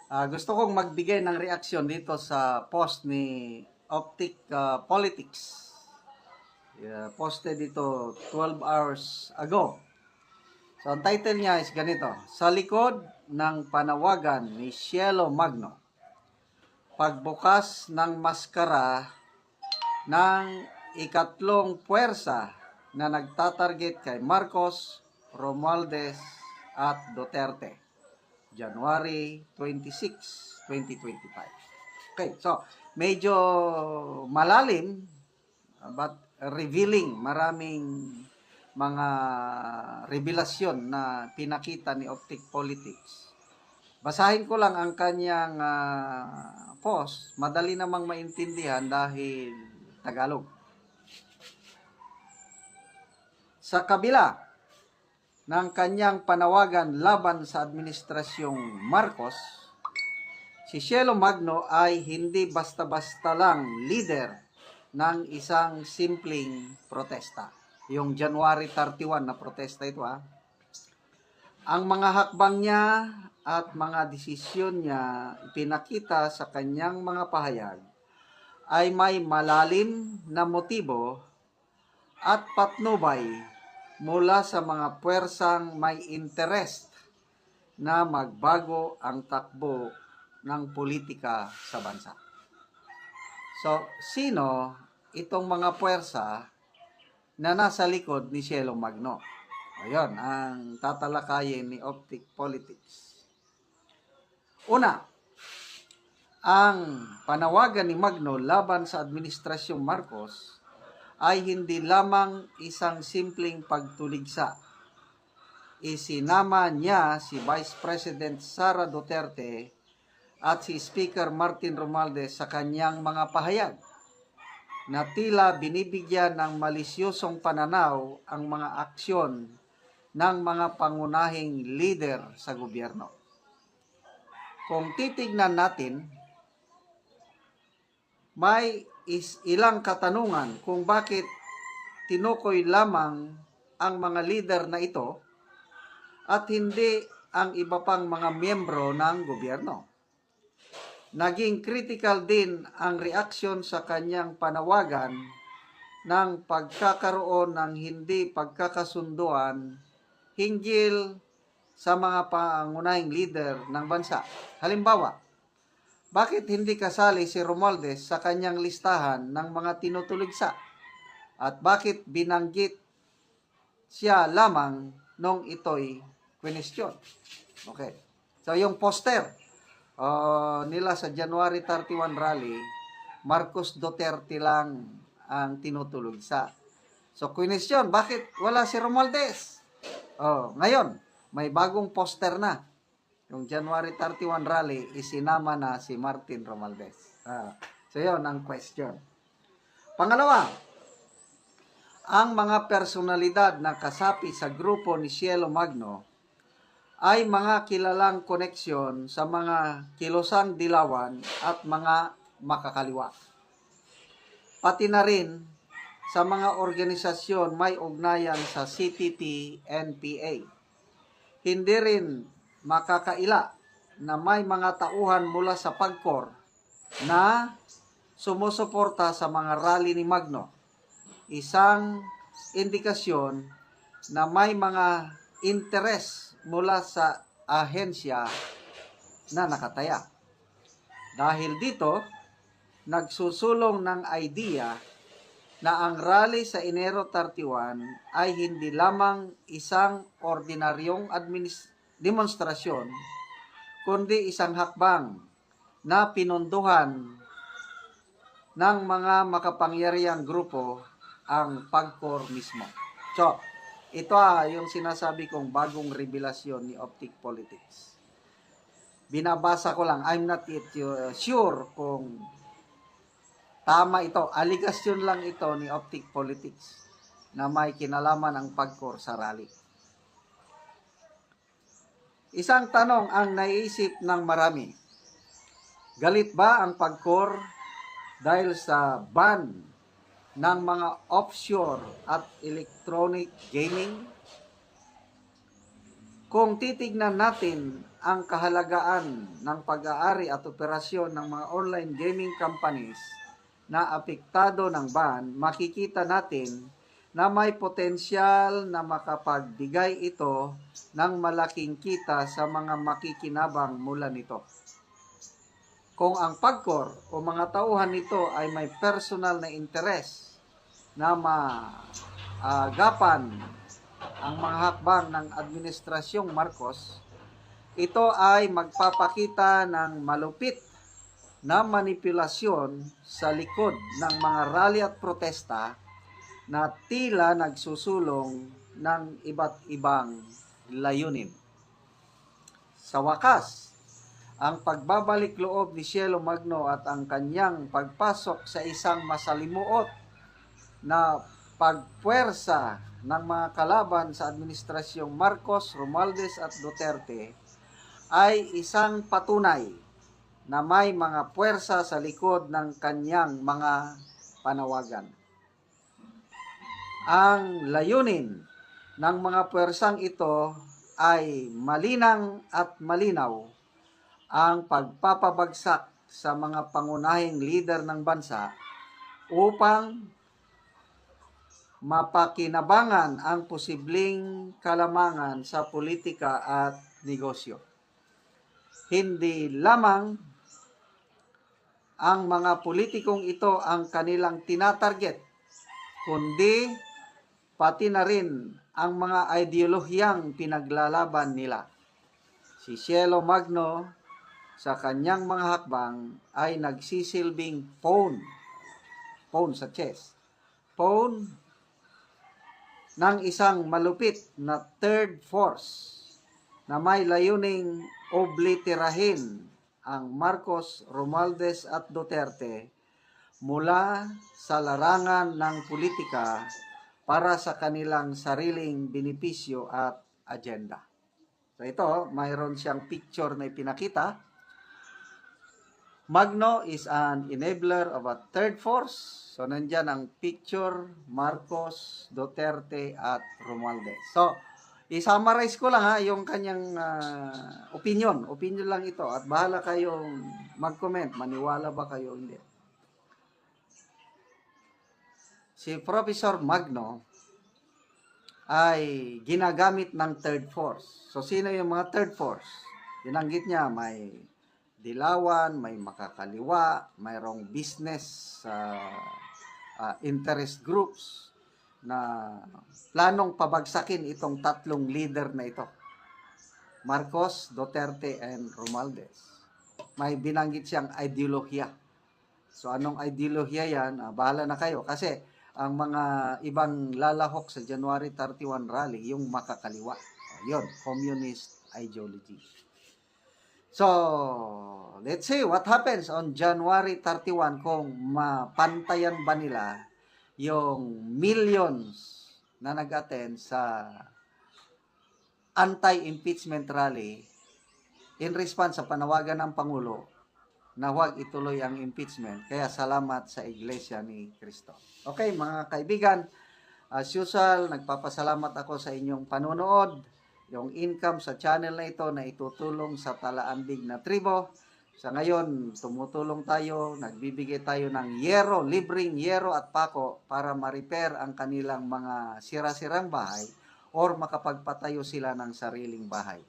Gusto kong magbigay ng reaksyon dito sa post ni Optic Politics. Posted dito 12 hours ago. So, ang title niya is ganito: Sa likod ng panawagan ni Cielo Magno, pagbukas ng maskara ng ikatlong puwersa na nagtatarget kay Marcos, Romualdez at Duterte. January 26, 2025. Okay, so medyo malalim but revealing, maraming mga revelasyon na pinakita ni Optic Politics. Basahin ko lang ang kanyang post. Madali namang maintindihan dahil Tagalog. Sa kabila ng kanyang panawagan laban sa administrasyong Marcos, si Cielo Magno ay hindi basta-basta lang leader ng isang simpleng protesta. Yung January 31 na protesta ito. Ang mga hakbang niya at mga desisyon niya ipinakita sa kanyang mga pahayag ay may malalim na motibo at patnubay mula sa mga puwersang may interest na magbago ang takbo ng politika sa bansa. So, sino itong mga puwersa na nasa likod ni Cielo Magno? Ayun, ang tatalakayin ni Optic Politics. Una, ang panawagan ni Magno laban sa administrasyong Marcos ay hindi lamang isang simpleng pagtuligsa. Isinama niya si Vice President Sara Duterte at si Speaker Martin Romualdez sa kanyang mga pahayag na tila binibigyan ng malisyosong pananaw ang mga aksyon ng mga pangunahing leader sa gobyerno. Kung titignan natin, may ilang katanungan kung bakit tinukoy lamang ang mga leader na ito at hindi ang iba pang mga miyembro ng gobyerno. Naging critical din ang reaksyon sa kanyang panawagan ng pagkakaroon ng hindi pagkakasunduan hinggil sa mga pangunahing leader ng bansa. Halimbawa, bakit hindi kasali si Romualdez sa kanyang listahan ng mga tinutuligsa? At bakit binanggit siya lamang nung ito'y question? Okay. So, yung poster nila sa January 31 rally, Marcos Duterte lang ang tinutulugsa. So, question, bakit wala si Romualdez? Ngayon, may bagong poster na. Yung January 31 rally, isinama na si Martin Romualdez. So, yun ang question. Pangalawa, ang mga personalidad na kasapi sa grupo ni Cielo Magno ay mga kilalang koneksyon sa mga kilosang dilawan at mga makakaliwa. Pati na rin sa mga organisasyon may ugnayan sa CPP-NPA. Hindi rin makakaila na may mga tauhan mula sa PAGCOR na sumusuporta sa mga rally ni Magno. Isang indikasyon na may mga interes mula sa ahensya na nakataya. Dahil dito, nagsusulong ng idea na ang rally sa Enero 31 ay hindi lamang isang ordinaryong demonstrasyon, kundi isang hakbang na pinunduhan ng mga makapangyarihang grupo ang PAGCOR mismo. So, ito yung sinasabi kong bagong revelasyon ni Optic Politics. Binabasa ko lang, I'm not sure kung tama ito. Aligasyon lang ito ni Optic Politics na may kinalaman ang PAGCOR sa rally. Isang tanong ang naiisip ng marami. Galit ba ang PAGCOR dahil sa ban ng mga offshore at electronic gaming? Kung titignan natin ang kahalagaan ng pag-aari at operasyon ng mga online gaming companies na apektado ng ban, makikita natin na may potensyal na makapagbigay ito ng malaking kita sa mga makikinabang mula nito. Kung ang PAGCOR o mga tauhan nito ay may personal na interes na magapan ang mga hakbang ng Administrasyong Marcos, ito ay magpapakita ng malupit na manipulasyon sa likod ng mga rally at protesta na tila nagsusulong ng iba't ibang layunin. Sa wakas, ang pagbabalik loob ni Cielo Magno at ang kanyang pagpasok sa isang masalimuot na pagpuwersa ng mga kalaban sa Administrasyong Marcos, Romualdez at Duterte ay isang patunay na may mga puwersa sa likod ng kanyang mga panawagan. Ang layunin ng mga puwersang ito ay malinang at malinaw: ang pagpapabagsak sa mga pangunahing lider ng bansa upang mapakinabangan ang posibleng kalamangan sa politika at negosyo. Hindi lamang ang mga politikong ito ang kanilang tinatarget, kundi pati na rin ang mga ideolohiyang pinaglalaban nila. Si Cielo Magno sa kanyang mga hakbang ay nagsisilbing pawn sa chess, pawn ng isang malupit na third force na may layuning obliterahin ang Marcos, Romualdez at Duterte mula sa larangan ng politika para sa kanilang sariling benepisyo at agenda. So ito, mayroon siyang picture na ipinakita. Magno is an enabler of a third force. So nandyan ang picture, Marcos, Duterte at Romualdez. So, i-summarize ko lang yung kanyang opinion. Opinion lang ito at bahala kayong mag-comment. Maniwala ba kayo o hindi? Si Professor Magno ay ginagamit ng third force. So, sino yung mga third force? Binanggit niya, may dilawan, may makakaliwa, mayroong business interest groups na planong pabagsakin itong tatlong leader na ito: Marcos, Duterte, and Romualdez. May binanggit siyang ideolohiya. So, anong ideolohiya yan? Bahala na kayo. Kasi, ang mga ibang lalahok sa January 31 rally, yung makakaliwa. Yun, communist ideology. So, let's see what happens on January 31 kung mapantayan ba nila yung millions na nag-attend sa anti-impeachment rally in response sa panawagan ng Pangulo na huwag ituloy ang impeachment. Kaya salamat sa Iglesia ni Cristo. Okay, mga kaibigan, as usual, nagpapasalamat ako sa inyong panonood. Yung income sa channel na ito na itutulong sa Talaandig na tribo. Sa ngayon, tumutulong tayo, nagbibigay tayo ng yero, libreng yero at pako para ma-repair ang kanilang mga sira-sirang bahay or makapagpatayo sila ng sariling bahay.